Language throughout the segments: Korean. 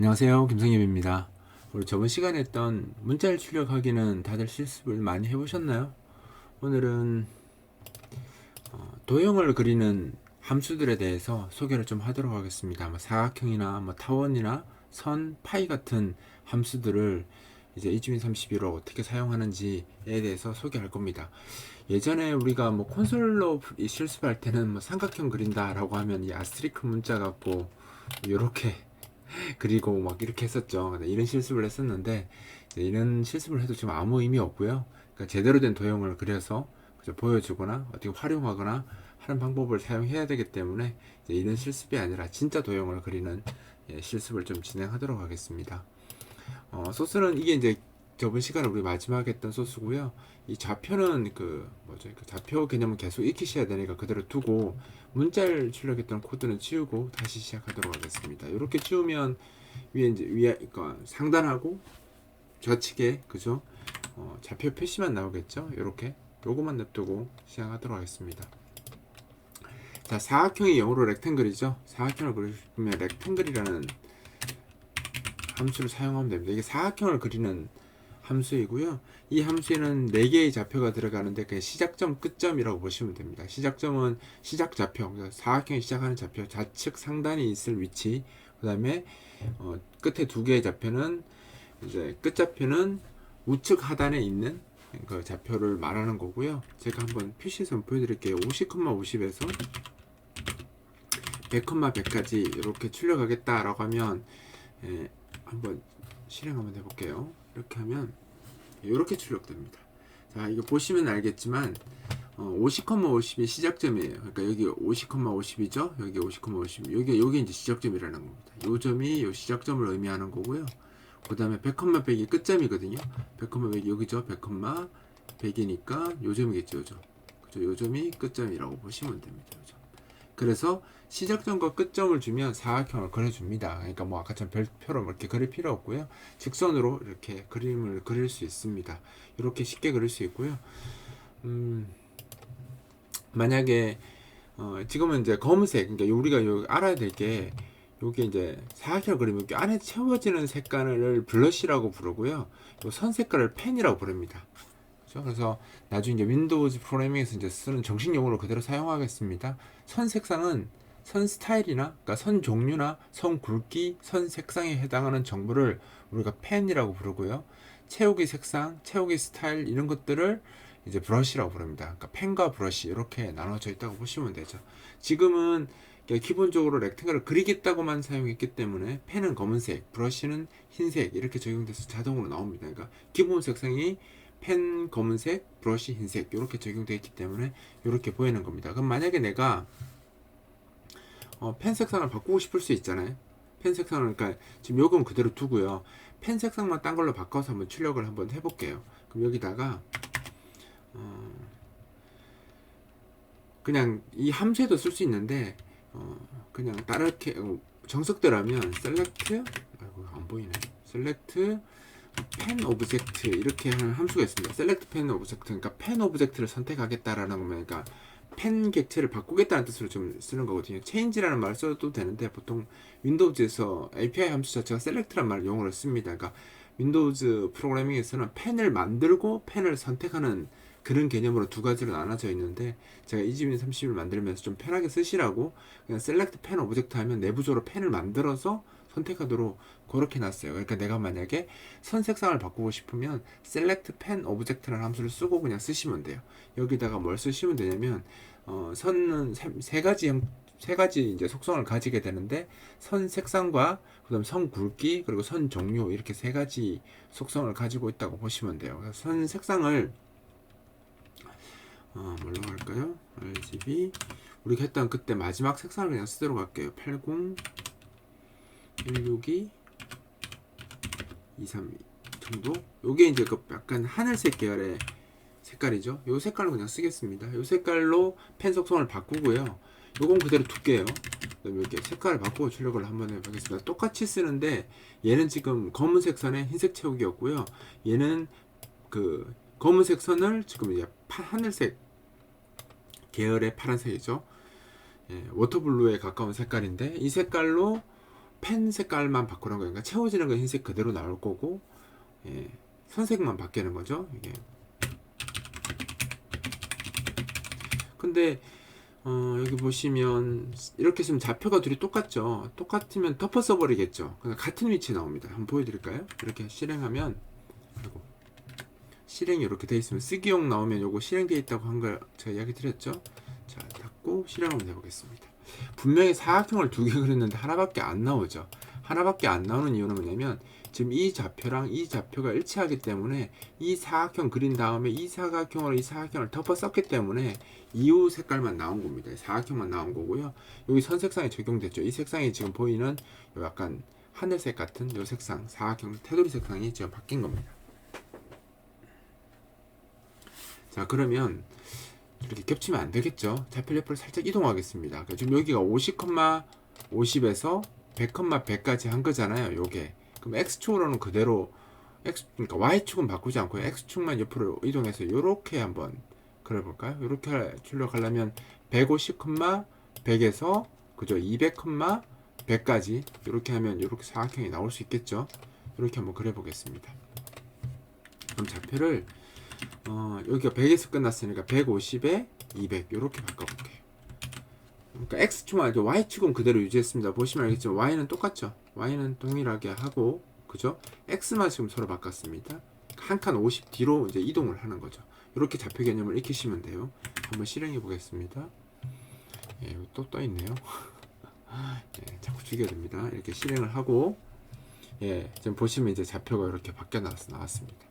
안녕하세요, 김성엽입니다. 우리 저번 시간에 했던 문자를 출력하기는 다들 실습을 많이 해보셨나요? 오늘은 도형을 그리는 함수들에 대해서 소개를 좀 하도록 하겠습니다. 사각형이나 타원이나 선, 파이 같은 함수들을 이제 이주민 32로 어떻게 사용하는지에 대해서 소개할 겁니다. 예전에 우리가 콘솔로 실습할 때는 삼각형 그린다라고 하면 이 아스트리크 문자 갖고 이렇게 그리고 이렇게 했었죠. 이런 실습을 했었는데 이런 실습을 해도 지금 아무 의미 없고요. 그러니까 제대로 된 도형을 그려서 보여주거나 어떻게 활용하거나 하는 방법을 사용해야 되기 때문에 이런 실습이 아니라 진짜 도형을 그리는 실습을 좀 진행하도록 하겠습니다. 소스는 이게 이제 저번 시간에 우리 마지막에 했던 소스고요. 이 좌표는 그 좌표 개념은 계속 익히셔야 되니까 그대로 두고 문자를 출력했던 코드는 지우고 다시 시작하도록 하겠습니다. 이렇게 지우면 위에 그러니까 상단하고 좌측에 그죠? 좌표 표시만 나오겠죠? 이렇게 요거만 냅두고 시작하도록 하겠습니다. 자, 사각형이 영어로 렉탱글이죠. 사각형을 그리면 렉탱글이라는 함수를 사용하면 됩니다. 이게 사각형을 그리는 함수이고요. 이 함수에는 4개의 좌표가 들어가는데 그 시작점, 끝점이라고 보시면 됩니다. 시작점은 시작 좌표, 사각형이 시작하는 좌표, 좌측 상단이 있을 위치, 그 다음에 끝에 2개의 좌표는 이제 끝 좌표는 우측 하단에 있는 그 좌표를 말하는 거고요. 제가 한번 표시해서 보여드릴게요. 50,50에서 100,100까지 이렇게 출력하겠다라고 하면 한번 실행 한번 해볼게요. 이렇게 하면 이렇게 출력됩니다. 자, 이거 보시면 알겠지만 50,50이 시작점이에요. 그러니까 여기 50,50이죠. 여기 50,50. 여기 이제 시작점이라는 겁니다. 요 점이 요 시작점을 의미하는 거고요. 그 다음에 100,100이 끝점이거든요. 100,100이 여기죠. 100,100이니까 요 점이겠죠. 요 점. 그죠? 요 점이 끝점이라고 보시면 됩니다. 요 점. 그래서 시작점과 끝점을 주면 사각형을 그려줍니다. 그러니까 아까처럼 별표로 이렇게 그릴 필요 없고요. 직선으로 이렇게 그림을 그릴 수 있습니다. 이렇게 쉽게 그릴 수 있고요. 만약에 지금은 이제 검은색, 그러니까 우리가 알아야 될 게 요게 이제 사각형을 그리면 여기 안에 채워지는 색깔을 블러시라고 부르고요. 요 선 색깔을 펜이라고 부릅니다. 그래서 나중에 이제 윈도우즈 프로그래밍에서 이제 쓰는 정식 용어로 그대로 사용하겠습니다. 선 색상은 선 스타일이나 그러니까 선 종류나 선 굵기, 선 색상에 해당하는 정보를 우리가 펜이라고 부르고요. 채우기 색상, 채우기 스타일 이런 것들을 이제 브러쉬라고 부릅니다. 그러니까 펜과 브러쉬 이렇게 나눠져 있다고 보시면 되죠. 지금은 기본적으로 렉탱글을 그리겠다고만 사용했기 때문에 펜은 검은색, 브러쉬는 흰색 이렇게 적용돼서 자동으로 나옵니다. 그러니까 기본 색상이 펜 검은색, 브러쉬 흰색 이렇게 적용되어 있기 때문에 이렇게 보이는 겁니다. 그럼 만약에 내가 펜 색상을 바꾸고 싶을 수 있잖아요. 펜 색상을 그러니까 지금 요건 그대로 두고요. 펜 색상만 딴 걸로 바꿔서 한번 출력을 한번 해볼게요. 그럼 여기다가 그냥 이 함수에도 쓸 수 있는데 그냥 다르게 정석대로 하면 select 안 보이네. select 펜 오브젝트 이렇게 하는 함수가 있습니다. select pen object 그러니까 펜 오브젝트를 선택하겠다라는 거면 그러니까 펜 객체를 바꾸겠다는 뜻으로 좀 쓰는 거거든요. change라는 말을 써도 되는데 보통 윈도우즈에서 API 함수 자체가 select라는 말을 용어로 씁니다. 그러니까 윈도우즈 프로그래밍에서는 펜을 만들고 펜을 선택하는 그런 개념으로 두 가지로 나눠져 있는데 제가 이주민 30을 만들면서 좀 편하게 쓰시라고 그냥 select pen object 하면 내부적으로 펜을 만들어서 선택하도록 그렇게 놨어요. 그러니까 내가 만약에 선 색상을 바꾸고 싶으면 select pen object라는 함수를 쓰고 그냥 쓰시면 돼요. 여기다가 뭘 쓰시면 되냐면 선은 세 가지 이제 속성을 가지게 되는데 선 색상과 그다음 선 굵기 그리고 선 종류 이렇게 세 가지 속성을 가지고 있다고 보시면 돼요. 그래서 선 색상을 뭘로 할까요? RGB 우리가 했던 그때 마지막 색상을 그냥 쓰도록 할게요. 80 162 232 정도. 요게 이제 그 약간 하늘색 계열의 색깔이죠. 요 색깔로 그냥 쓰겠습니다. 요 색깔로 펜 속성을 바꾸고요. 요건 그대로 둘게요. 그다음에 이렇게 색깔을 바꾸고 출력을 한번 해보겠습니다. 똑같이 쓰는데 얘는 지금 검은색 선에 흰색 채우기였고요. 얘는 그 검은색 선을 지금 이제 하늘색 계열의 파란색이죠. 예, 워터블루에 가까운 색깔인데 이 색깔로 펜 색깔만 바꾸는 거예요. 그러니까 채워지는 건 흰색 그대로 나올 거고, 예, 선색만 바뀌는 거죠. 이게. 근데 여기 보시면 이렇게 쓰면 좌표가 둘이 똑같죠. 똑같으면 덮어 써버리겠죠. 그러니까 같은 위치에 나옵니다. 한번 보여드릴까요? 이렇게 실행하면, 아이고, 실행이 이렇게 돼 있으면 쓰기용 나오면 요거 실행되어 있다고 한 걸 제가 이야기 드렸죠. 자, 닫고 실행 한번 해보겠습니다. 분명히 사각형을 두 개 그렸는데 하나밖에 안 나오죠. 하나밖에 안 나오는 이유는 뭐냐면 지금 이 좌표랑 이 좌표가 일치하기 때문에 이 사각형 그린 다음에 이 사각형으로 이 사각형을 덮어 썼기 때문에 이후 색깔만 나온 겁니다. 사각형만 나온 거고요. 여기 선색상에 적용됐죠. 이 색상이 지금 보이는 요 약간 하늘색 같은 요 색상, 사각형 테두리 색상이 지금 바뀐 겁니다. 자, 그러면 이렇게 겹치면 안 되겠죠. 좌표 옆으로 살짝 이동하겠습니다. 지금 여기가 50,50에서 100,100까지 한 거잖아요. 요게. 그럼 X축으로는 그대로, 그러니까 Y축은 바꾸지 않고 X축만 옆으로 이동해서 요렇게 한번 그려볼까요? 요렇게 출력하려면 150, 100에서, 그죠? 200, 100까지. 요렇게 하면 요렇게 사각형이 나올 수 있겠죠? 요렇게 한번 그려보겠습니다. 그럼 좌표를 여기가 100에서 끝났으니까 150에 200 이렇게 바꿔볼게요. 그러니까 X축 말고 Y축은 그대로 유지했습니다. 보시면 알겠지만 Y는 똑같죠. Y는 동일하게 하고, 그죠? X만 지금 서로 바꿨습니다. 한 칸 50 뒤로 이제 이동을 하는 거죠. 이렇게 좌표 개념을 익히시면 돼요. 한번 실행해 보겠습니다. 예, 또 떠있네요. 예, 자꾸 죽여야 됩니다. 이렇게 실행을 하고, 예, 지금 보시면 이제 좌표가 이렇게 바뀌어 나왔습니다.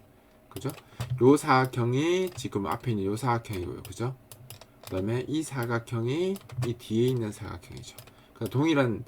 그죠? 요 사각형이 지금 앞에 있는 요 사각형이고요. 그죠? 그 다음에 이 사각형이 이 뒤에 있는 사각형이죠. 그러니까 동일한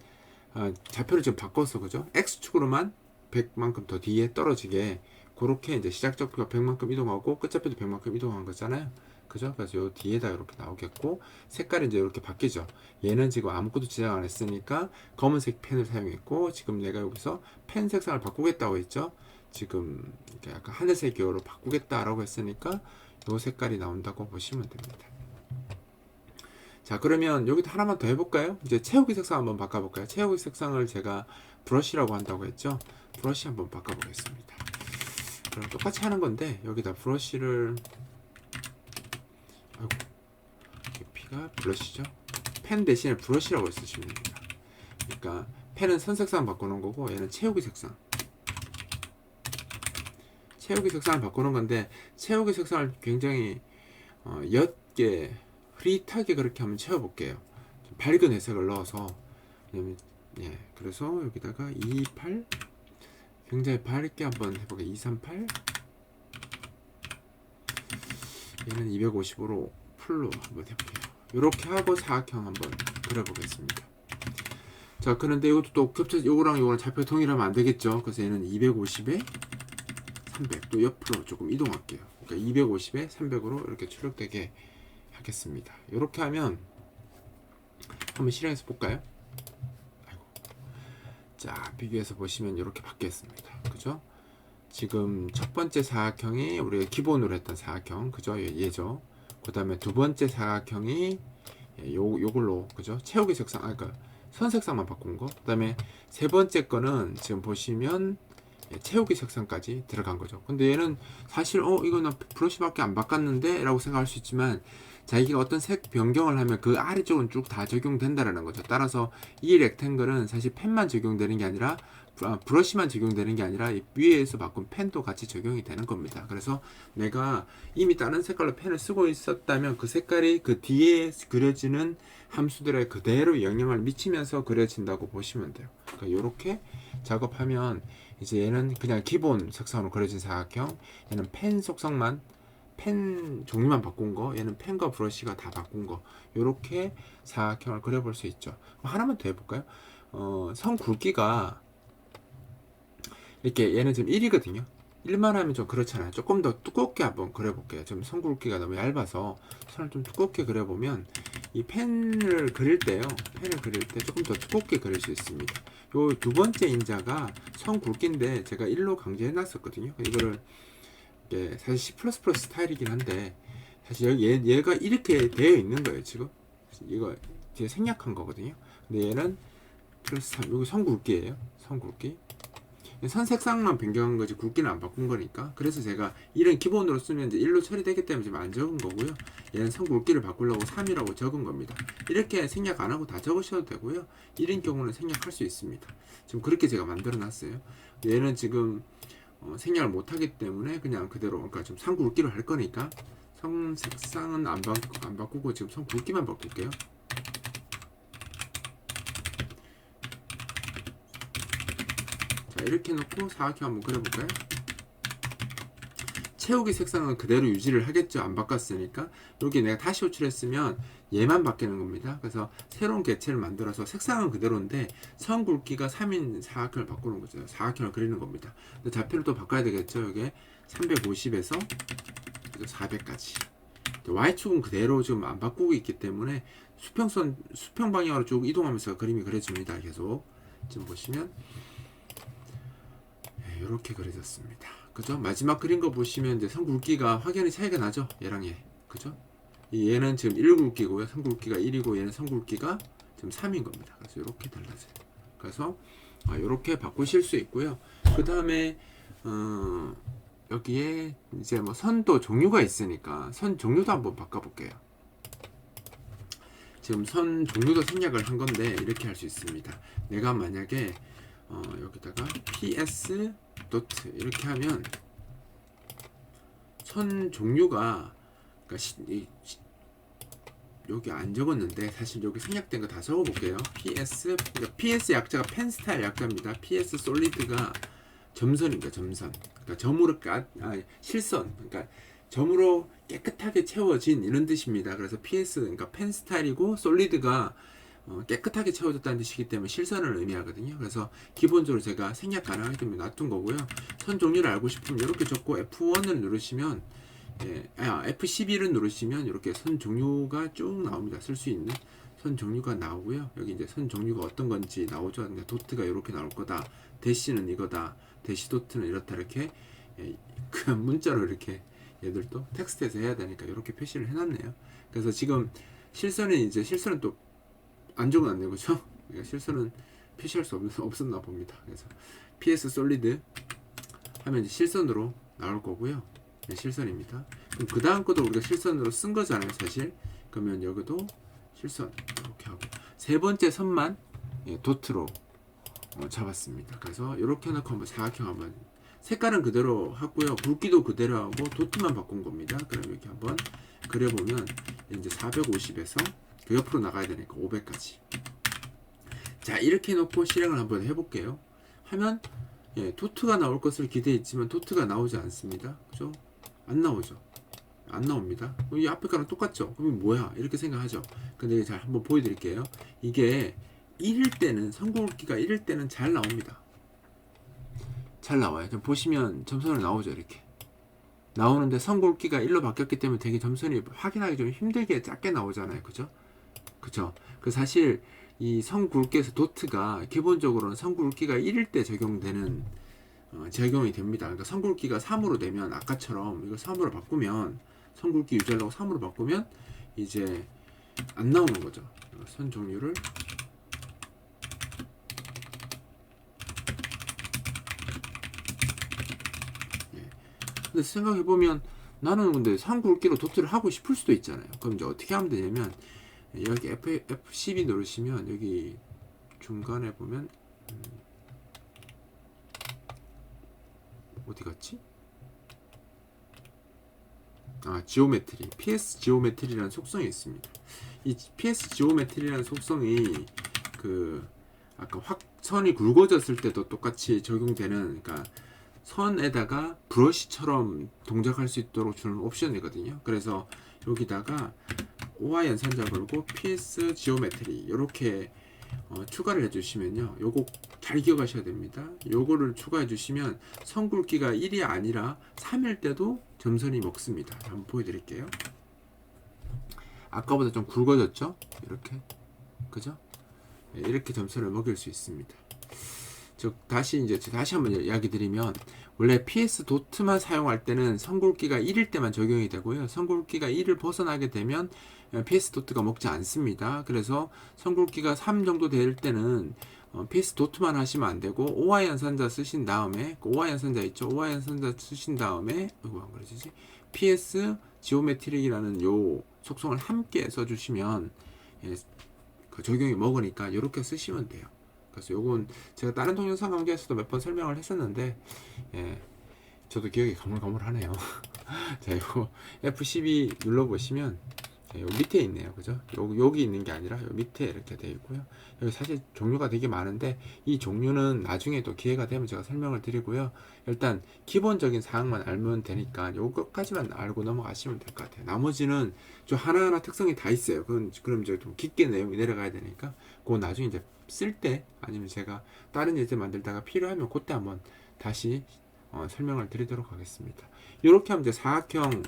좌표를 지금 바꿔서, 그죠? X축으로만 100만큼 더 뒤에 떨어지게 그렇게 이제 시작 좌표가 100만큼 이동하고 끝 좌표도 100만큼 이동한 거잖아요. 그죠? 그래서 요 뒤에다 이렇게 나오겠고, 색깔이 이제 이렇게 바뀌죠. 얘는 지금 아무것도 지정 안 했으니까 검은색 펜을 사용했고, 지금 내가 여기서 펜 색상을 바꾸겠다고 했죠. 지금 약간 하늘색 계열로 바꾸겠다라고 했으니까 요 색깔이 나온다고 보시면 됩니다. 자, 그러면 여기도 하나만 더 해볼까요? 이제 채우기 색상 한번 바꿔볼까요? 채우기 색상을 제가 브러쉬라고 한다고 했죠. 브러쉬 한번 바꿔보겠습니다. 그럼 똑같이 하는 건데 여기다 브러쉬를, 아이고, P가 브러쉬죠. 펜 대신에 브러쉬라고 쓰시면 됩니다. 그러니까 펜은 선색상 바꾸는 거고 얘는 채우기 색상. 채우기 색상을 바꾸는 건데, 채우기 색상을 굉장히 옅게 흐릿하게 그렇게 한번 채워볼게요. 좀 밝은 회색을 넣어서. 왜냐면, 예, 그래서 여기다가 228 굉장히 밝게 한번 해보게. 238 얘는 250으로 풀로 한번 해볼게요. 이렇게 하고 사각형 한번 그려보겠습니다. 자, 그런데 이것도 또 겹쳐서 요거랑 요거랑 좌표 동일하면 안 되겠죠. 그래서 얘는 250에 300, 또 옆으로 조금 이동할게요. 그러니까 250에 300으로 이렇게 출력되게 하겠습니다. 이렇게 하면 한번 실행해서 볼까요? 아이고. 자, 비교해서 보시면 이렇게 바뀌었습니다. 그죠? 지금 첫 번째 사각형이 우리가 기본으로 했던 사각형, 그죠? 얘죠. 그 다음에 두 번째 사각형이 요걸로, 그죠? 채우기 색상, 그러니까 선색상만 바꾼 거. 그 다음에 세 번째 거는 지금 보시면 채우기 색상까지 들어간 거죠. 근데 얘는 사실 이거 나 브러쉬밖에 안 바꿨는데 라고 생각할 수 있지만, 자기가 어떤 색 변경을 하면 그 아래쪽은 쭉 다 적용된다라는 거죠. 따라서 이 렉탱글은 사실 펜만 적용되는 게 아니라 브러쉬만 적용되는 게 아니라 이 위에서 바꾼 펜도 같이 적용이 되는 겁니다. 그래서 내가 이미 다른 색깔로 펜을 쓰고 있었다면 그 색깔이 그 뒤에 그려지는 함수들에 그대로 영향을 미치면서 그려진다고 보시면 돼요. 그러니까 이렇게 작업하면 이제 얘는 그냥 기본 색상으로 그려진 사각형, 얘는 펜 속성만, 펜 종류만 바꾼 거, 얘는 펜과 브러쉬가 다 바꾼 거, 이렇게 사각형을 그려볼 수 있죠. 하나만 더 해볼까요? 선 굵기가 이렇게, 얘는 지금 1이거든요. 1만 하면 좀 그렇잖아요. 조금 더 두껍게 한번 그려볼게요. 지금 선 굵기가 너무 얇아서 선을 좀 두껍게 그려보면 이 펜을 그릴 때요, 펜을 그릴 때 조금 더 두껍게 그릴 수 있습니다. 요 두 번째 인자가 선 굵기인데 제가 1로 강제해 놨었거든요. 이거를 사실 C++ 스타일이긴 한데 사실 얘가 이렇게 되어 있는 거예요. 지금 이거 되게 생략한 거거든요. 근데 얘는 플러스 3. 여기 선 굵기예요. 선 굵기. 선 색상만 변경한 거지 굵기는 안 바꾼 거니까. 그래서 제가 1은 기본으로 쓰면 이제 1로 처리되기 때문에 지금 안 적은 거고요. 얘는 선 굵기를 바꾸려고 3이라고 적은 겁니다. 이렇게 생략 안 하고 다 적으셔도 되고요. 1인 경우는 생략할 수 있습니다. 지금 그렇게 제가 만들어 놨어요. 얘는 지금 생략을 못 하기 때문에 그냥 그대로, 그러니까 좀 선 굵기로 할 거니까 선 색상은 안 바꾸고 지금 선 굵기만 바꿀게요. 자, 이렇게 놓고 사각형 한번 그려볼까요? 채우기 색상은 그대로 유지를 하겠죠. 안 바꿨으니까. 여기 내가 다시 호출했으면 얘만 바뀌는 겁니다. 그래서 새로운 객체를 만들어서 색상은 그대로인데 선 굵기가 3인 사각형을 바꾸는 거죠. 사각형을 그리는 겁니다. 근데 좌표를 또 바꿔야 되겠죠. 여기 350에서 400까지. Y축은 그대로 지금 안 바꾸고 있기 때문에 수평 방향으로 쭉 이동하면서 그림이 그려집니다. 계속 지금 보시면 이렇게 그려졌습니다. 그죠? 마지막 그린 거 보시면 이제 선 굵기가 확연히 차이가 나죠? 얘랑 얘. 그죠? 얘는 지금 1 굵기고요. 선 굵기가 1이고 얘는 선 굵기가 지금 3인 겁니다. 그래서 이렇게 달라져요. 그래서 이렇게 바꾸실 수 있고요. 그 다음에 여기에 이제 뭐 선도 종류가 있으니까 선 종류도 한번 바꿔볼게요. 지금 선 종류도 생략을 한 건데 이렇게 할 수 있습니다. 내가 만약에 여기다가 PS 도트 이렇게 하면 선 종류가, 그러니까 여기 안 적었는데 사실 여기 생략된 거 다 적어볼게요. PS, 그러니까 PS 약자가 펜 스타일 약자입니다. PS 솔리드가 점선입니다. 점선. 그러니까 점으로 실선. 그러니까 점으로 깨끗하게 채워진 이런 뜻입니다. 그래서 PS, 그러니까 펜 스타일이고 솔리드가 깨끗하게 채워졌다는 뜻이기 때문에 실선을 의미하거든요. 그래서 기본적으로 제가 생략 가능하기 때문에 놔둔 거고요. 선 종류를 알고 싶으면 이렇게 적고 F1을 누르시면, F11을 누르시면 이렇게 선 종류가 쭉 나옵니다. 쓸 수 있는 선 종류가 나오고요. 여기 이제 선 종류가 어떤 건지 나오죠. 그러니까 도트가 이렇게 나올 거다. 대시는 이거다. 대시 도트는 이렇다. 이렇게 그 문자로 이렇게 얘들도 텍스트에서 해야 되니까 이렇게 표시를 해놨네요. 그래서 지금 실선은 또 안 적어놨네요. 그죠? 실선은 표시할 수 없었나 봅니다. 그래서 PS 솔리드 하면 이제 실선으로 나올 거고요. 네, 실선입니다. 그럼 그 다음 것도 우리가 실선으로 쓴 거잖아요, 사실. 그러면 여기도 실선 이렇게 하고 세 번째 선만 도트로 잡았습니다. 그래서 이렇게 해놓고 한번 사각형 한번 색깔은 그대로 하고요. 굵기도 그대로 하고 도트만 바꾼 겁니다. 그럼 이렇게 한번 그려보면 이제 450에서 그 옆으로 나가야 되니까 500까지. 자, 이렇게 해놓고 실행을 한번 해볼게요. 하면 도트가 나올 것을 기대했지만 도트가 나오지 않습니다. 그죠? 안 나오죠. 안 나옵니다. 이 앞에 거랑 똑같죠? 그럼 뭐야? 이렇게 생각하죠. 근데 잘 한번 보여드릴게요. 이게 1일 때는, 선 굵기가 1일 때는 잘 나옵니다. 잘 나와요. 좀 보시면 점선으로 나오죠. 이렇게 나오는데 선 굵기가 1로 바뀌었기 때문에 되게 점선이 확인하기 좀 힘들게 작게 나오잖아요. 그죠? 그쵸? 그 사실 이 선 굵기에서 도트가 기본적으로는 선 굵기가 1일 때 적용되는 적용이 됩니다. 그러니까 선 굵기가 3으로 되면 아까처럼 이거 3으로 바꾸면 선 굵기 유지하려고 3으로 바꾸면 이제 안 나오는 거죠. 선 종류를 근데 생각해보면 나는 근데 선 굵기로 도트를 하고 싶을 수도 있잖아요. 그럼 이제 어떻게 하면 되냐면 여기 F12 누르시면 여기 중간에 보면 어디 갔지? 지오메트리, PS 지오메트리라는 속성이 있습니다. 이 PS 지오메트리라는 속성이 아까 선이 굵어졌을 때도 똑같이 적용되는, 그러니까 선에다가 브러쉬처럼 동작할 수 있도록 주는 옵션이거든요. 그래서 여기다가 OI 연산자 걸고 PS 지오메트리 이렇게 추가를 해주시면요. 요거 잘 기억하셔야 됩니다. 요거를 추가해 주시면 선 굵기가 1이 아니라 3일 때도 점선이 먹습니다. 한번 보여드릴게요. 아까보다 좀 굵어졌죠? 이렇게, 그죠? 이렇게 점선을 먹일 수 있습니다. 즉 다시 한번 이야기 드리면 원래 PS 도트만 사용할 때는 선 굵기가 1일 때만 적용이 되고요. 선 굵기가 1을 벗어나게 되면 PS 도트가 먹지 않습니다. 그래서 선 굵기가 3 정도 될 때는 PS 도트만 하시면 안 되고 OI 연산자 쓰신 다음에 그 OI 연산자 있죠? OI 연산자 쓰신 다음에 이거 안 그러지지? PS 지오메트릭이라는 요 속성을 함께 써주시면 예, 그 적용이 먹으니까 이렇게 쓰시면 돼요. 그래서 요건 제가 다른 동영상 강좌에서도 몇 번 설명을 했었는데 예, 저도 기억이 가물가물하네요. 자, 이거 F12 눌러보시면 요 밑에 있네요. 그죠? 여기 있는 게 아니라 요 밑에 이렇게 되어 있고요. 여기 사실 종류가 되게 많은데 이 종류는 나중에 또 기회가 되면 제가 설명을 드리고요. 일단 기본적인 사항만 알면 되니까 요것까지만 알고 넘어가시면 될 것 같아요. 나머지는 좀 하나하나 특성이 다 있어요. 그럼 이제 좀 깊게 내용이 내려가야 되니까 그거 나중에 이제 쓸 때 아니면 제가 다른 예제 만들다가 필요하면 그때 한번 다시 설명을 드리도록 하겠습니다. 이렇게 하면 이제 사각형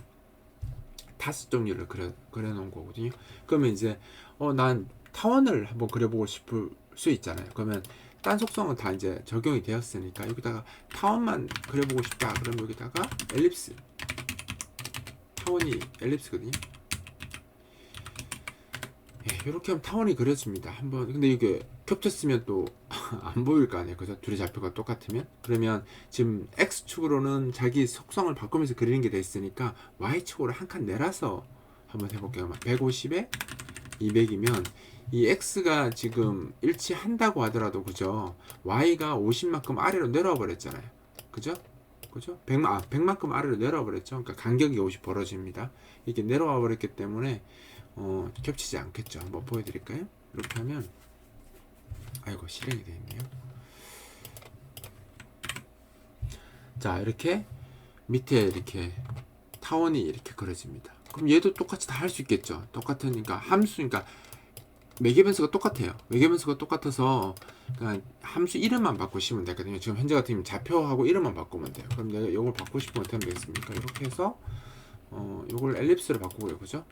5종류를 그려 놓은 거거든요. 그러면 이제 난 타원을 한번 그려보고 싶을 수 있잖아요. 그러면 딴 속성은 다 이제 적용이 되었으니까 여기다가 타원만 그려보고 싶다. 그럼 여기다가 엘립스, 타원이 엘립스거든요. 예, 이렇게 하면 타원이 그려집니다. 한번 근데 이게 겹쳤으면 또 안 보일 거 아니에요. 그죠? 둘의 좌표가 똑같으면. 그러면 지금 X축으로는 자기 속성을 바꾸면서 그리는 게 돼 있으니까 Y축으로 한 칸 내려서 한번 해볼게요. 150에 200이면 이 X가 지금 일치한다고 하더라도 그죠? Y가 50만큼 아래로 내려와 버렸잖아요. 그죠? 그죠? 100만큼 아래로 내려와 버렸죠. 그러니까 간격이 50 벌어집니다. 이게 내려와 버렸기 때문에 겹치지 않겠죠. 한번 보여드릴까요? 이렇게 하면 아이고 실행이 되어 있네요. 자, 이렇게 밑에 이렇게 타원이 이렇게 그려집니다. 그럼 얘도 똑같이 다 할 수 있겠죠. 똑같으니까 함수니까 매개 변수가 똑같아요. 매개 변수가 똑같아서 그냥 함수 이름만 바꾸시면 되거든요. 지금 현재 같은 경우는 좌표하고 이름만 바꾸면 돼요. 그럼 내가 이걸 바꾸고 싶으면 어떻게 하면 되겠습니까? 이렇게 해서 이걸 엘립스로 바꾸고요. 그죠?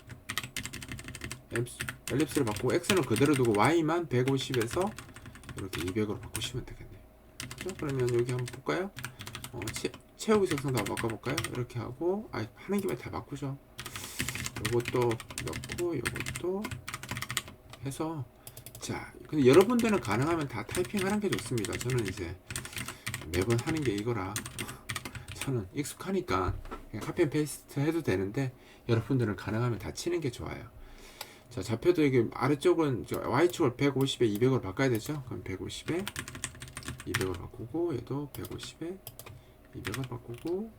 엘립스를 바꾸고 x는 그대로 두고 y만 150에서 이렇게 200으로 바꾸시면 되겠네요. 그렇죠? 그러면 여기 한번 볼까요? 채우기 색상 다 바꿔볼까요? 이렇게 하고 하는 김에 다 바꾸죠. 요것도 넣고 요것도 해서 자, 근데 여러분들은 가능하면 다 타이핑하는 게 좋습니다. 저는 이제 매번 하는 게 이거라 저는 익숙하니까 그냥 카피 앤 페이스트 해도 되는데 여러분들은 가능하면 다 치는 게 좋아요. 자, 좌표도 여기 아래쪽은 Y축을 150에 200으로 바꿔야 되죠. 그럼 150에 200으로 바꾸고 얘도 150에 200으로 바꾸고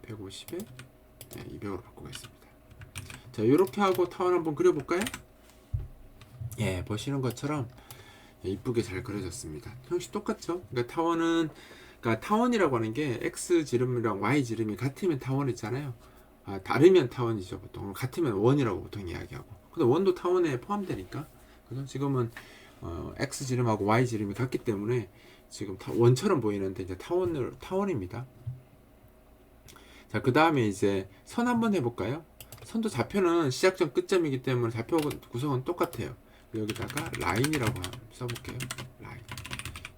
150에 200으로 바꾸겠습니다. 자, 이렇게 하고 타원 한번 그려볼까요? 예, 보시는 것처럼 이쁘게 잘 그려졌습니다. 형식 똑같죠? 그러니까 타원이라고 하는 게 X 지름이랑 Y 지름이 같으면 타원이잖아요. 다르면 타원이죠. 보통 같으면 원이라고 보통 이야기하고. 근데 원도 타원에 포함되니까. 그죠? 지금은 X 지름하고 Y 지름이 같기 때문에 지금 원처럼 보이는데 이제 타원입니다. 자, 그 다음에 이제 선 한번 해볼까요? 선도 좌표는 시작점 끝점이기 때문에 좌표 구성은 똑같아요. 여기다가 라인이라고 써볼게요. 라인.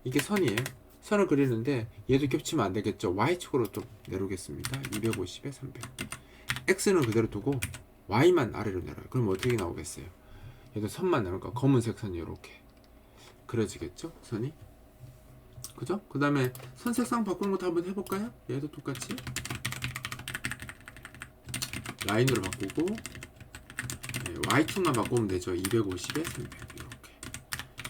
이게 선이에요. 선을 그리는데 얘도 겹치면 안 되겠죠. Y축으로 좀 내려오겠습니다. 250에 300. X는 그대로 두고 Y만 아래로 내려요. 그럼 어떻게 나오겠어요? 얘도 선만 나오니까 검은색 선이 이렇게 그려지겠죠? 선이. 그죠? 그 다음에 선 색상 바꾸는 것도 한번 해볼까요? 얘도 똑같이 라인으로 바꾸고 Y축만 바꾸면 되죠. 250에 300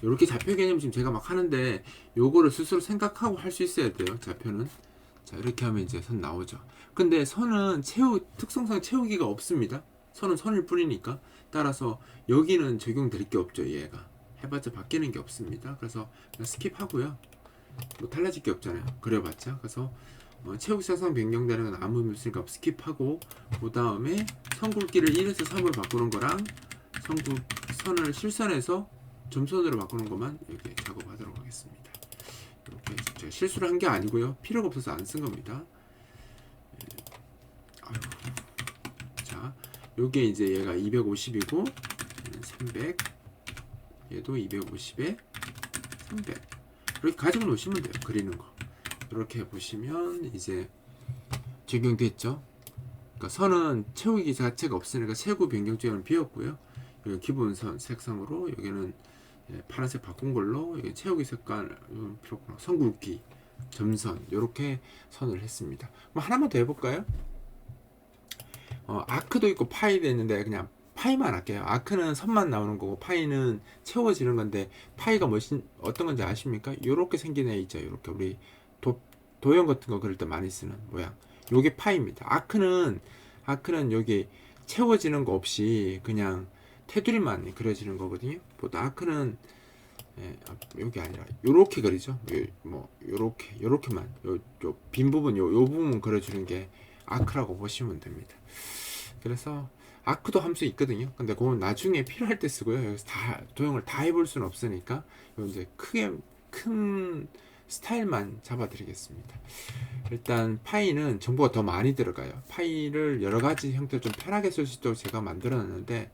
이렇게 좌표 개념 지금 제가 막 하는데 요거를 스스로 생각하고 할 수 있어야 돼요. 좌표는. 자, 이렇게 하면 이제 선 나오죠. 근데 선은 특성상 채우기가 없습니다. 선은 선일 뿐이니까. 따라서 여기는 적용될 게 없죠. 얘가 해봤자 바뀌는 게 없습니다. 그래서 그냥 스킵하고요. 뭐 달라질 게 없잖아요. 그려봤자. 그래서 채우기 사상 변경되는 건 아무 의미 없으니까 스킵하고, 그 다음에 선 굵기를 1에서 3으로 바꾸는 거랑 선을 실선에서 점선으로 바꾸는 것만 이렇게 작업하도록 하겠습니다. 이렇게 제가 실수를 한 게 아니고요. 필요가 없어서 안 쓴 겁니다. 자, 요게 이제 얘가 250이고 300, 얘도 250에 300 이렇게 가지고 놓으시면 돼요. 그리는 거 이렇게 보시면 이제 적용됐죠. 그러니까 선은 채우기 자체가 없으니까 세구 변경 조항은 비었고요. 기본 선 색상으로 여기는 파란색 바꾼 걸로 이게 채우기 색깔 필요 없구나. 선 굵기, 점선 이렇게 선을 했습니다. 그럼 하나만 더 해볼까요? 아크도 있고 파이도 있는데 그냥 파이만 할게요. 아크는 선만 나오는 거고 파이는 채워지는 건데 파이가 어떤 건지 아십니까? 요렇게 생긴 애 있죠. 요렇게 우리 도형 같은 거 그릴 때 많이 쓰는 모양. 요게 파이입니다. 아크는 여기 채워지는 거 없이 그냥 테두리만 그려지는 거거든요. 보통 아크는 여기 아니라 요렇게 그리죠. 요렇게만 빈 부분 요 부분 그려주는 게 아크라고 보시면 됩니다. 그래서 아크도 함수 있거든요. 근데 그건 나중에 필요할 때 쓰고요. 여기서 다 도형을 다 해볼 수는 없으니까 이제 큰 스타일만 잡아드리겠습니다. 일단 파이는 정보가 더 많이 들어가요. 파이를 여러 가지 형태로 좀 편하게 쓸 수 있도록 제가 만들어 놨는데,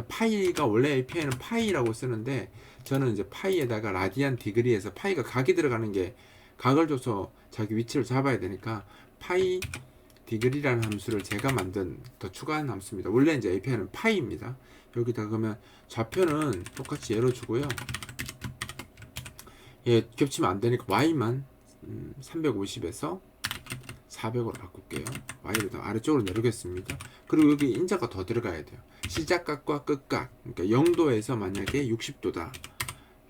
파이가 원래 API는 파이라고 쓰는데 저는 이제 파이에다가 라디안 디그리에서 파이가 각이 들어가는 게 각을 줘서 자기 위치를 잡아야 되니까 파이 디그리라는 함수를 제가 만든 더 추가한 함수입니다. 원래 이제 API는 파이입니다. 여기다 그러면 좌표는 똑같이 예로 주고요. 겹치면 안 되니까 y만 350에서 400으로 바꿀게요. y를 더 아래쪽으로 내리겠습니다. 그리고 여기 인자가 더 들어가야 돼요. 시작각과 끝각, 그러니까 0도에서 만약에 60도다.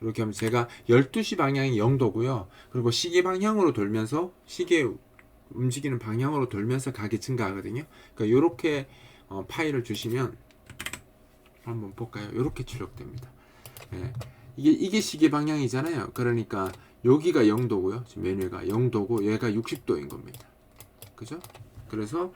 이렇게 하면 제가 12시 방향이 0도고요. 그리고 시계 방향으로 돌면서 시계 움직이는 방향으로 돌면서 각이 증가하거든요. 그러니까 이렇게 파일을 주시면 한번 볼까요? 이렇게 출력됩니다. 이게 시계 방향이잖아요. 그러니까 여기가 0도고요. 지금 메뉴가 0도고 얘가 60도인 겁니다. 그죠? 그래서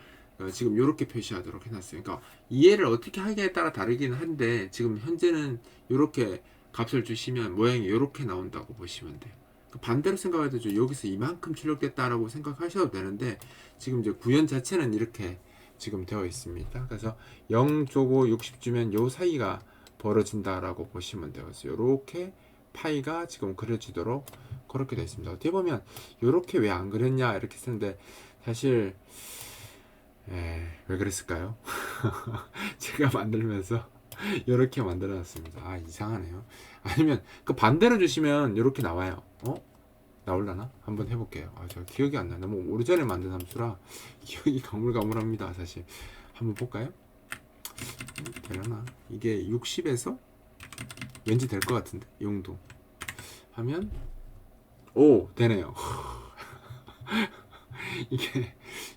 지금 이렇게 표시하도록 해놨어요. 그러니까 이해를 어떻게 하기에 따라 다르긴 한데 지금 현재는 이렇게 값을 주시면 모양이 이렇게 나온다고 보시면 돼요. 반대로 생각해도 여기서 이만큼 출력됐다라고 생각하셔도 되는데 지금 이제 구현 자체는 이렇게 지금 되어 있습니다. 그래서 0 주고 60 주면 요 사이가 벌어진다라고 보시면 돼요. 그래서 이렇게 파이가 지금 그려지도록 그렇게 되어 있습니다. 어떻게 보면 이렇게 왜 안 그렸냐 이렇게 쓰는데 사실 왜 그랬을까요? 제가 만들면서 이렇게 만들어 놨습니다. 아, 이상하네요. 아니면 그 반대로 주시면 이렇게 나와요. 나올라나? 한번 해볼게요. 제가 기억이 안 나요. 너무 오래전에 만든 함수라 기억이 가물가물합니다. 사실 한번 볼까요? 되려나? 이게 60에서 왠지 될 것 같은데 용도 하면 오 되네요. 이게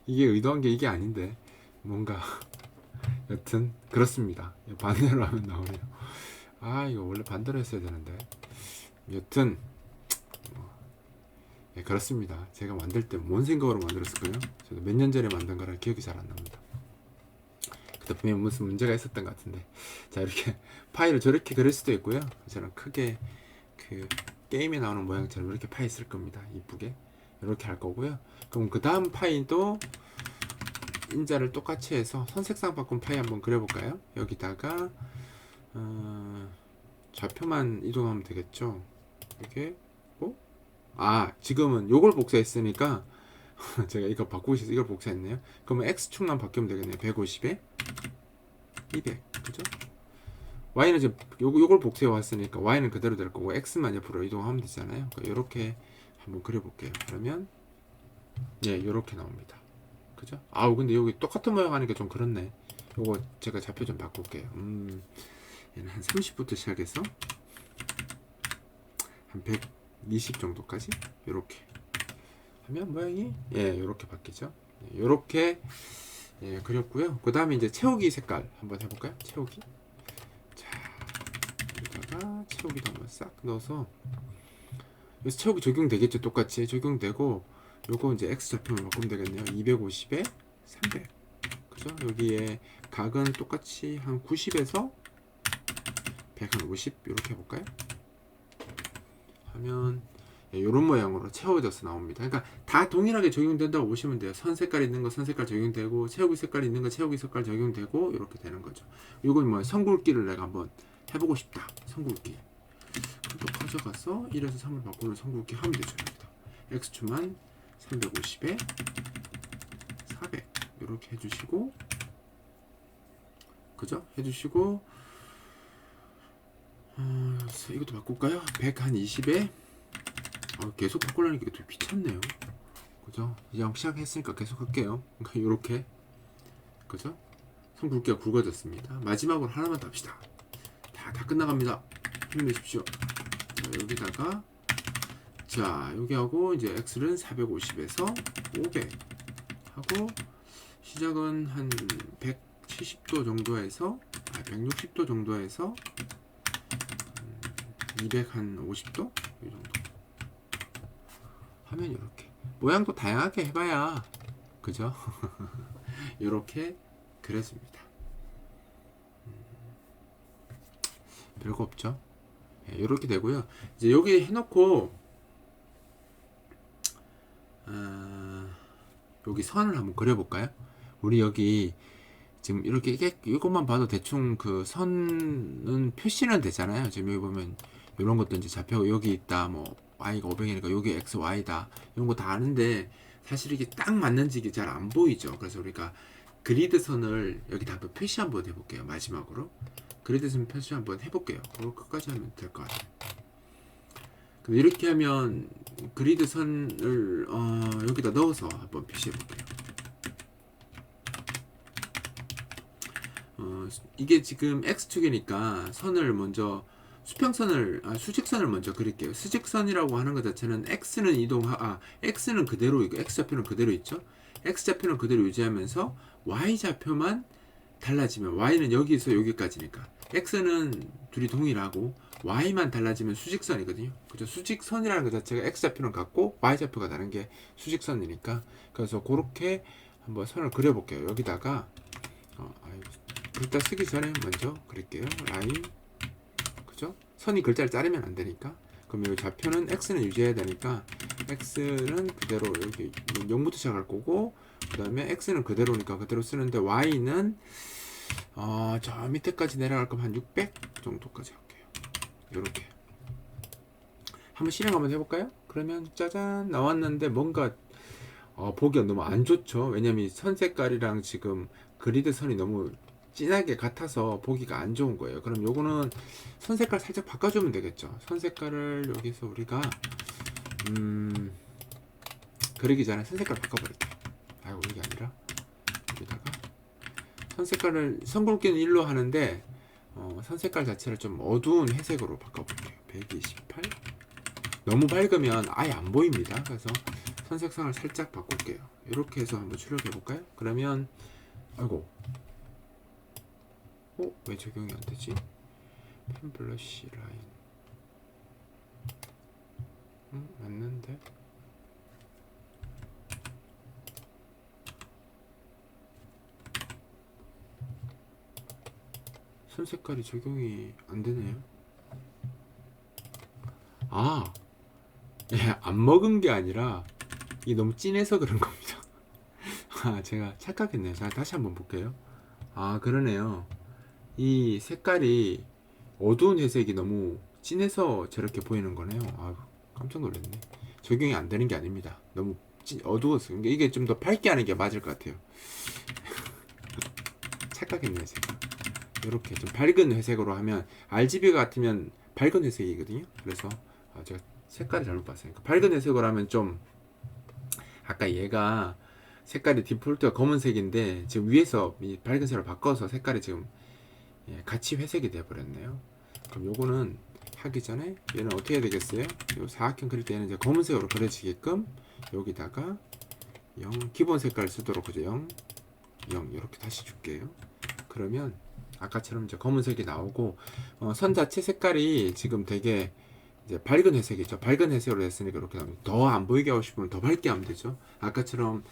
의도한 게 이게 아닌데 뭔가 여튼 그렇습니다. 반대로 하면 나오네요. 이거 원래 반대로 했어야 되는데 여튼 그렇습니다. 제가 만들 때 뭔 생각으로 만들었을까요? 저도 몇 년 전에 만든 거라 기억이 잘 안 납니다. 그때 분명 무슨 문제가 있었던 것 같은데 자 이렇게 파일을 저렇게 그릴 수도 있고요. 저는 크게 그 게임에 나오는 모양처럼 이렇게 파일 쓸 겁니다. 이쁘게 이렇게 할 거고요. 그럼 그 다음 파일도 인자를 똑같이 해서 선색상 바꾼 파일 한번 그려볼까요? 여기다가 좌표만 이동하면 되겠죠. 이렇게 지금은 요걸 복사했으니까 제가 이거 바꾸고 싶어서 이걸 복사했네요. 그러면 X축만 바뀌면 되겠네요. 150에 200 그죠? Y는 지금 요걸 복사해 왔으니까 Y는 그대로 될 거고 X만 옆으로 이동하면 되잖아요. 이렇게 한번 그려볼게요. 그러면 요렇게 나옵니다. 그죠? 근데 여기 똑같은 모양 하니까 좀 그렇네. 요거 제가 좌표 좀 바꿀게요. 얘는 한 30부터 시작해서 한 120 정도까지 요렇게 하면 모양이 요렇게 바뀌죠. 요렇게 그렸고요. 그 다음에 이제 채우기 색깔 한번 해볼까요? 채우기. 자, 여기다가 채우기도 한번 싹 넣어서 여기서 채우기 적용되겠죠. 똑같이 적용되고 요거 이제 X 좌표만 바꾸면 되겠네요. 250에 300 그죠? 여기에 각은 똑같이 한 90에서 150 이렇게 해볼까요? 하면 이런 모양으로 채워져서 나옵니다. 그러니까 다 동일하게 적용된다고 보시면 돼요. 선 색깔 있는 거 선 색깔 적용되고 채우기 색깔 있는 거 채우기 색깔 적용되고 이렇게 되는 거죠. 이건 뭐 선굵기를 내가 한번 해보고 싶다. 선굵기 또 가져가서 1에서 3을 바꾸는 선굵기 하면 되죠. 여기다 X축만 350에 400 이렇게 해주시고 그죠? 해주시고 이것도 바꿀까요? 100 한 20에 계속 바꾸려니까 좀 귀찮네요. 그죠? 이제 시작했으니까 계속 할게요. 그러니까 요렇게, 그죠? 손 굵기가 굵어졌습니다. 마지막으로 하나만 더 합시다. 다 끝나갑니다. 힘내십시오. 자, 여기다가 자 여기하고 이제 x는 450에서 500 하고 시작은 한 170도 정도에서 160도 정도에서 250도 이 정도 하면 이렇게 모양도 다양하게 해봐야 그죠? 이렇게 그렸습니다. 별거 없죠? 이렇게 되고요. 이제 여기 해놓고 여기 선을 한번 그려볼까요? 우리 여기 지금 이렇게 이것만 봐도 대충 그 선은 표시는 되잖아요. 지금 여기 보면 이런 것도 이제 잡혀 여기 있다. 뭐 y가 500이니까 여기 x, y다. 이런 거 다 아는데 사실 이게 딱 맞는지 이게 잘 안 보이죠. 그래서 우리가 그리드 선을 여기다 한번 표시 한번 해볼게요. 마지막으로 그리드 선 표시 한번 해볼게요. 그걸 끝까지 하면 될 것 같아요. 그럼 이렇게 하면 그리드 선을 여기다 넣어서 한번 표시해 볼게요. 이게 지금 x축이니까 선을 먼저 수평선을 수직선을 먼저 그릴게요. 수직선이라고 하는 것 자체는 x는 x는 그대로 있고 x 좌표는 그대로 있죠. x 좌표는 그대로 유지하면서 y 좌표만 달라지면 y는 여기서 여기까지니까 x는 둘이 동일하고 y만 달라지면 수직선이거든요. 그죠? 수직선이라는 것 자체가 x 좌표는 같고 y 좌표가 다른 게 수직선이니까 그래서 그렇게 한번 선을 그려볼게요. 여기다가 글자 쓰기 전에 먼저 그릴게요. 라인 그죠? 선이 글자를 자르면 안 되니까 그럼 이 좌표는 x는 유지해야 되니까 x는 그대로 여기 0부터 시작할 거고 그 다음에 x는 그대로니까 그대로 쓰는데 y는 저 밑에까지 내려갈 거면 한 600 정도까지 할게요. 요렇게 한번 실행 한번 해볼까요? 그러면 짜잔 나왔는데 뭔가 보기가 너무 안 좋죠. 왜냐면 선 색깔이랑 지금 그리드 선이 너무 진하게 같아서 보기가 안 좋은 거예요. 그럼 요거는 선 색깔 살짝 바꿔주면 되겠죠. 선 색깔을 여기서 우리가 그리기 전에 선 색깔 바꿔버릴게요. 이게 아니라 여기다가 선 색깔을 선 굵기는 1로 하는데 선 색깔 자체를 좀 어두운 회색으로 바꿔볼게요. 128 너무 밝으면 아예 안 보입니다. 그래서 선 색상을 살짝 바꿀게요. 이렇게 해서 한번 출력해 볼까요? 그러면 왜 적용이 안 되지? 펜 블러시 라인 맞는데? 선 색깔이 적용이 안 되네요. 안 먹은 게 아니라 이게 너무 진해서 그런 겁니다. 제가 착각했네요. 자, 다시 한번 볼게요. 그러네요. 이 색깔이 어두운 회색이 너무 진해서 저렇게 보이는 거네요. 깜짝 놀랐네. 적용이 안 되는 게 아닙니다. 너무 어두워서 이게 좀 더 밝게 하는 게 맞을 것 같아요. 착각했네요. 제가 이렇게 좀 밝은 회색으로 하면 RGB 같으면 밝은 회색이거든요. 그래서 제가 색깔을 잘못 봤어요. 밝은 회색으로 하면 좀 아까 얘가 색깔이 디폴트가 검은색인데 지금 위에서 이 밝은색으로 바꿔서 색깔이 지금 같이 회색이 되어버렸네요. 그럼 요거는 하기 전에 얘는 어떻게 해야 되겠어요? 요 사각형 그릴 때는 이제 검은색으로 그려지게끔 여기다가 0 기본 색깔 쓰도록 하죠. 0 이렇게 다시 줄게요. 그러면 아까처럼 이제 검은색이 나오고 선 자체 색깔이 지금 되게 이제 밝은 회색이죠. 밝은 회색으로 됐으니까 이렇게 나옵니다. 더 안 보이게 하고 싶으면 더 밝게 하면 되죠. 아까처럼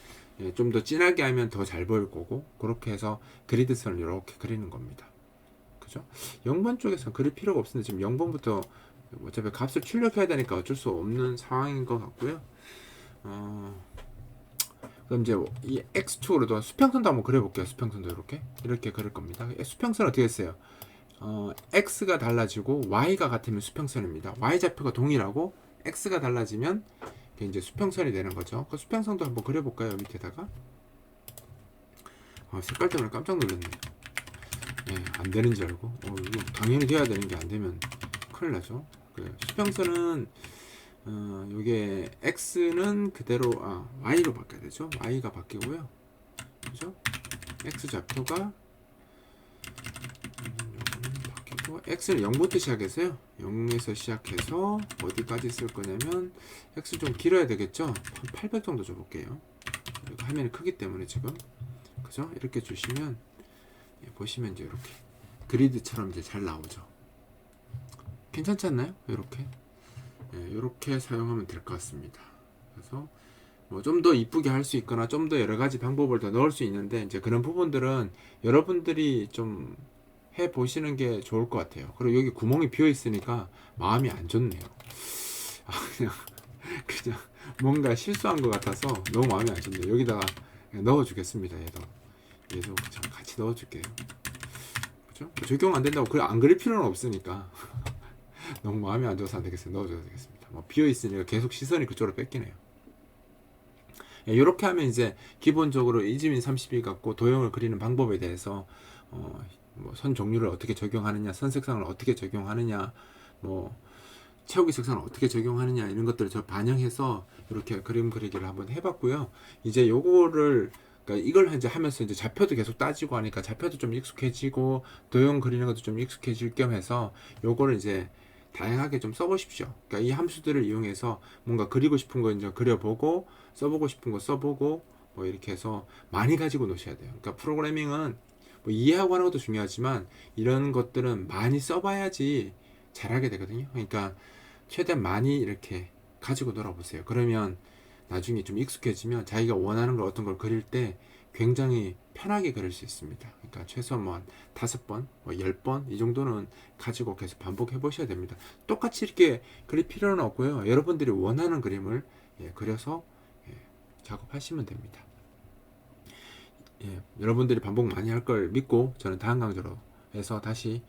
좀 더 진하게 하면 더 잘 보일 거고 그렇게 해서 그리드선을 이렇게 그리는 겁니다. 그죠? 0번 쪽에서는 그릴 필요가 없는데 지금 0번부터 어차피 값을 출력해야 되니까 어쩔 수 없는 상황인 것 같고요. 그럼 이제 이 X축으로도 수평선도 한번 그려볼게요. 수평선도 이렇게 그릴 겁니다. 수평선 어떻게 했어요? X가 달라지고 Y가 같으면 수평선입니다. Y 좌표가 동일하고 X가 달라지면 이제 수평선이 되는 거죠. 그 수평선도 한번 그려볼까요? 밑에다가 색깔 때문에 깜짝 놀랐네요. 안 되는 줄 알고 이거 당연히 돼야 되는 게 안 되면 큰일 나죠. 그 수평선은 요게 x는 그대로 y로 바뀌어야 되죠. y가 바뀌고요. 그죠? x 좌표가 바뀌고 x는 0부터 시작해서요. 0에서 시작해서 어디까지 쓸 거냐면 x 좀 길어야 되겠죠. 한 800 정도 줘볼게요. 화면이 크기 때문에 지금 그죠? 이렇게 주시면 보시면 이제 이렇게 그리드처럼 이제 잘 나오죠. 괜찮지 않나요? 이렇게 이렇게 사용하면 될 것 같습니다. 그래서 뭐 좀 더 이쁘게 할 수 있거나 좀 더 여러 가지 방법을 더 넣을 수 있는데 이제 그런 부분들은 여러분들이 좀 해 보시는 게 좋을 것 같아요. 그리고 여기 구멍이 비어 있으니까 마음이 안 좋네요. 그냥 뭔가 실수한 것 같아서 너무 마음이 안 좋네요. 여기다가 넣어 주겠습니다. 얘도 같이 넣어 줄게요. 그죠? 적용 안 된다고 안 그릴 필요는 없으니까 너무 마음이 안 좋아서 안 되겠어요. 넣어줘야 되겠습니다. 뭐 비어 있으니까 계속 시선이 그쪽으로 뺏기네요. 이렇게 하면 이제 기본적으로 이지민 32 갖고 도형을 그리는 방법에 대해서 뭐 선 종류를 어떻게 적용하느냐, 선 색상을 어떻게 적용하느냐, 뭐 채우기 색상을 어떻게 적용하느냐 이런 것들을 저 반영해서 이렇게 그림 그리기를 한번 해봤고요. 이제 요거를 그러니까 이걸 이제 하면서 이제 좌표도 계속 따지고 하니까 좌표도 좀 익숙해지고 도형 그리는 것도 좀 익숙해질 겸 해서 요거를 이제 다양하게 좀 써보십시오. 그러니까 이 함수들을 이용해서 뭔가 그리고 싶은 거 이제 그려보고 써보고 싶은 거 써보고 뭐 이렇게 해서 많이 가지고 노셔야 돼요. 그러니까 프로그래밍은 뭐 이해하고 하는 것도 중요하지만 이런 것들은 많이 써봐야지 잘하게 되거든요. 그러니까 최대한 많이 이렇게 가지고 놀아보세요. 그러면 나중에 좀 익숙해지면 자기가 원하는 걸 어떤 걸 그릴 때 굉장히 편하게 그릴 수 있습니다. 그러니까 최소 뭐 5번, 뭐 10번 이 정도는 가지고 계속 반복해 보셔야 됩니다. 똑같이 이렇게 그릴 필요는 없고요. 여러분들이 원하는 그림을 그려서 작업하시면 됩니다. 여러분들이 반복 많이 할 걸 믿고 저는 다음 강좌로 해서 다시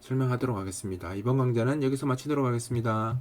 설명하도록 하겠습니다. 이번 강좌는 여기서 마치도록 하겠습니다.